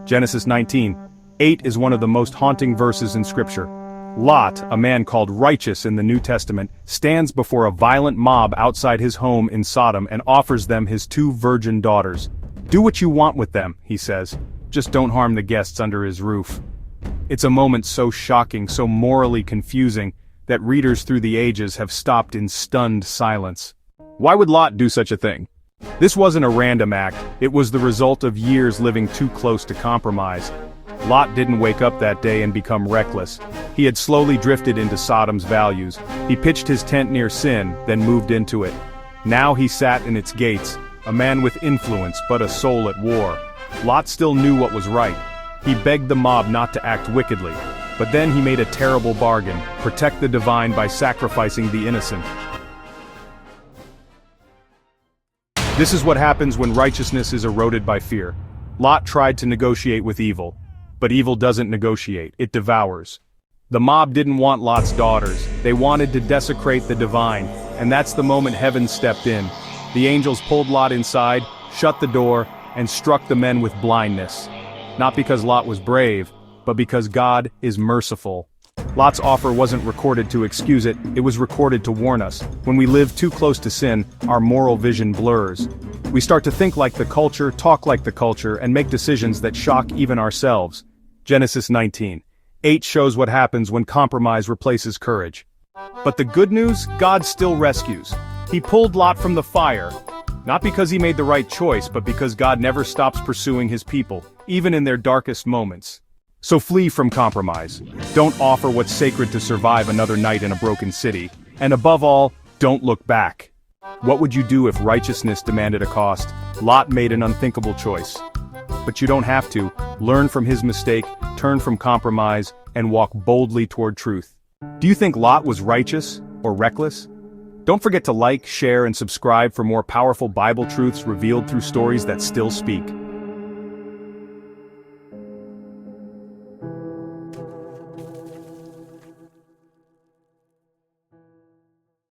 Genesis 19:8 is one of the most haunting verses in Scripture. Lot, a man called righteous in the New Testament, stands before a violent mob outside his home in Sodom and offers them his 2 virgin daughters. "Do what you want with them," he says. "Just don't harm the guests under his roof." It's a moment so shocking, so morally confusing, that readers through the ages have stopped in stunned silence. Why would Lot do such a thing? This wasn't a random act, it was the result of years living too close to compromise. Lot didn't wake up that day and become reckless. He had slowly drifted into Sodom's values. He pitched his tent near sin, then moved into it. Now he sat in its gates, a man with influence but a soul at war. Lot still knew what was right. He begged the mob not to act wickedly. But then he made a terrible bargain: protect the divine by sacrificing the innocent. This is what happens when righteousness is eroded by fear. Lot tried to negotiate with evil. But evil doesn't negotiate, it devours. The mob didn't want Lot's daughters, they wanted to desecrate the divine, and that's the moment heaven stepped in. The angels pulled Lot inside, shut the door, and struck the men with blindness. Not because Lot was brave, but because God is merciful. Lot's offer wasn't recorded to excuse it, it was recorded to warn us. When we live too close to sin, our moral vision blurs. We start to think like the culture, talk like the culture, and make decisions that shock even ourselves. Genesis 19:8 shows what happens when compromise replaces courage. But the good news, God still rescues. He pulled Lot from the fire, not because he made the right choice, but because God never stops pursuing his people, even in their darkest moments. So flee from compromise. Don't offer what's sacred to survive another night in a broken city. And above all, don't look back. What would you do if righteousness demanded a cost? Lot made an unthinkable choice. But you don't have to. Learn from his mistake, turn from compromise, and walk boldly toward truth. Do you think Lot was righteous or reckless? Don't forget to like, share, and subscribe for more powerful Bible truths revealed through stories that still speak.